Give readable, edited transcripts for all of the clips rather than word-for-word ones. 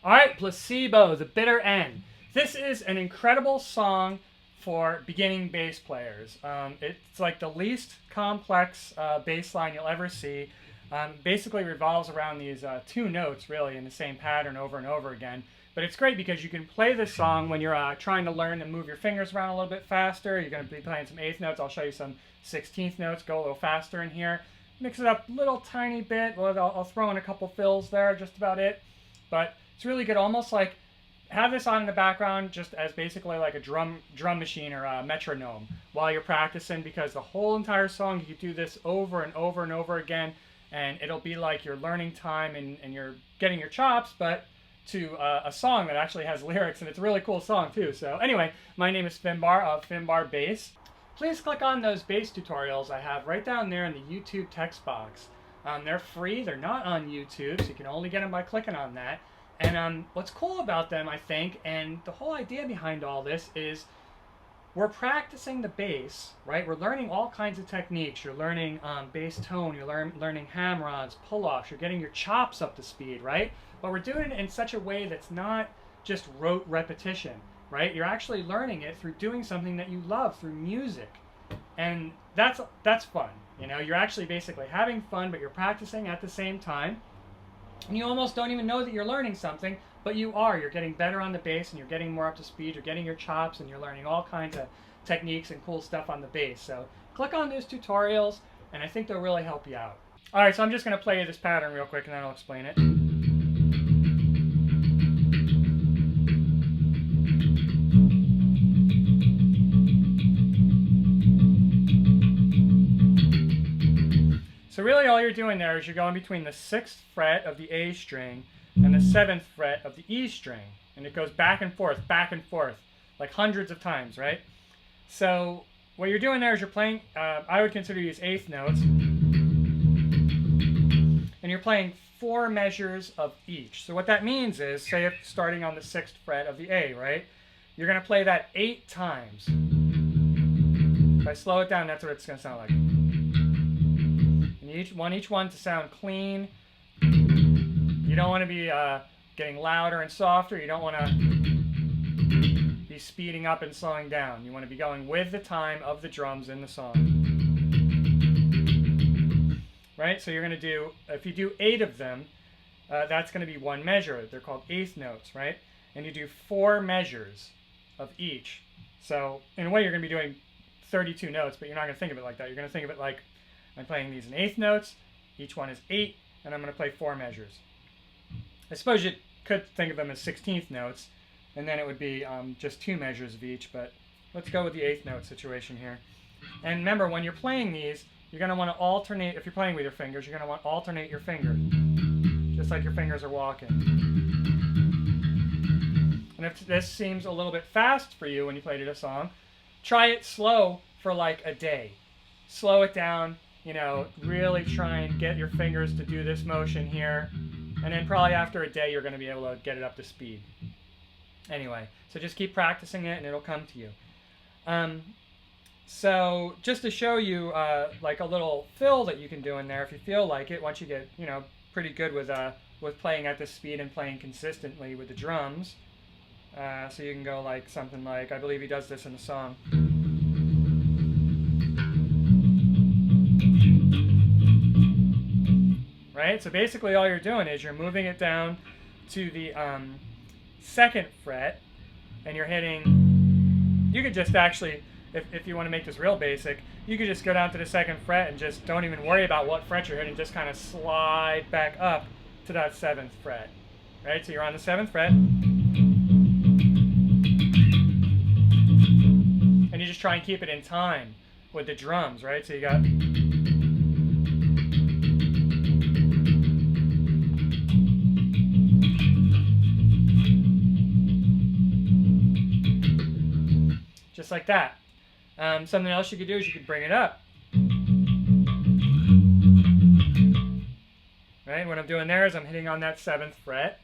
All right, Placebo, The Bitter End. This is an incredible song for beginning bass players. It's like the least complex bass line you'll ever see. Basically revolves around these two notes, really, in the same pattern over and over again. But it's great because you can play this song when you're trying to learn to move your fingers around a little bit faster. You're going to be playing some eighth notes. I'll show you some 16th notes. Go a little faster in here. Mix it up a little tiny bit. Well, I'll throw in a couple fills there, just about it. But it's really good, almost like have this on in the background just as basically like a drum machine or a metronome while you're practicing, because the whole entire song you do this over and over and over again, and it'll be like you're learning time and you're getting your chops, but to a song that actually has lyrics, and it's a really cool song too. So anyway, my name is Finbar of Finbar Bass. Please click on those bass tutorials I have right down there in the YouTube text box. They're free, they're not on YouTube, so you can only get them by clicking on that. And what's cool about them, I think, and the whole idea behind all this is we're practicing the bass, right? We're learning all kinds of techniques. You're learning bass tone, you're learning hammer-ons, pull-offs, you're getting your chops up to speed, right? But we're doing it in such a way that's not just rote repetition, right? You're actually learning it through doing something that you love, through music. And that's fun, you know? You're actually basically having fun, but you're practicing at the same time. And you almost don't even know that you're learning something, but you are. You're getting better on the bass, and you're getting more up to speed. You're getting your chops, and you're learning all kinds of techniques and cool stuff on the bass. So click on those tutorials, and I think they'll really help you out. All right, so I'm just going to play you this pattern real quick, and then I'll explain it. So really all you're doing there is you're going between the 6th fret of the A string and the 7th fret of the E string. And it goes back and forth, like hundreds of times, right? So what you're doing there is you're playing, I would consider these eighth notes. And you're playing 4 measures of each. So what that means is, say if starting on the 6th fret of the A, right? You're going to play that 8 times. If I slow it down, that's what it's going to sound like. Each one to sound clean. You don't want to be getting louder and softer. You don't want to be speeding up and slowing down. You want to be going with the time of the drums in the song. Right? So you're going to do, if you do 8 of them, that's going to be 1 measure. They're called eighth notes, right? And you do 4 measures of each. So in a way you're going to be doing 32 notes, but you're not going to think of it like that. You're going to think of it like, I'm playing these in eighth notes, each one is 8, and I'm going to play 4 measures. I suppose you could think of them as 16th notes, and then it would be just 2 measures of each, but let's go with the eighth note situation here. And remember, when you're playing these, you're going to want to alternate, if you're playing with your fingers, you're going to want to alternate your fingers, just like your fingers are walking. And if this seems a little bit fast for you when you play this song, try it slow for like a day. Slow it down. You know, really try and get your fingers to do this motion here. And then probably after a day, you're going to be able to get it up to speed. Anyway, so just keep practicing it and it'll come to you. So just to show you like a little fill that you can do in there if you feel like it, once you get, you know, pretty good with playing at this speed and playing consistently with the drums. So you can go like something like, I believe he does this in the song. Right? So basically all you're doing is you're moving it down to the 2nd fret, and you're hitting, you could just actually, if you want to make this real basic, you could just go down to the 2nd fret and just don't even worry about what fret you're hitting, just kind of slide back up to that 7th fret. Right? So you're on the 7th fret, and you just try and keep it in time with the drums, right? So you got... just like that. Something else you could do is you could bring it up. Right? What I'm doing there is I'm hitting on that 7th fret,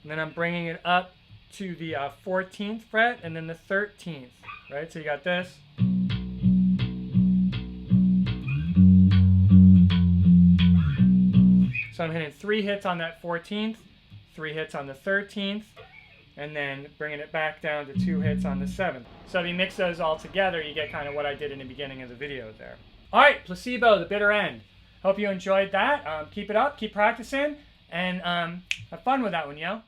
and then I'm bringing it up to the 14th fret, and then the 13th. Right? So you got this. So I'm hitting 3 hits on that 14th, 3 hits on the 13th, and then bringing it back down to 2 hits on the 7th. So if you mix those all together, you get kind of what I did in the beginning of the video there. All right, Placebo, The Bitter End. Hope you enjoyed that. Keep it up, keep practicing, and have fun with that one, yo.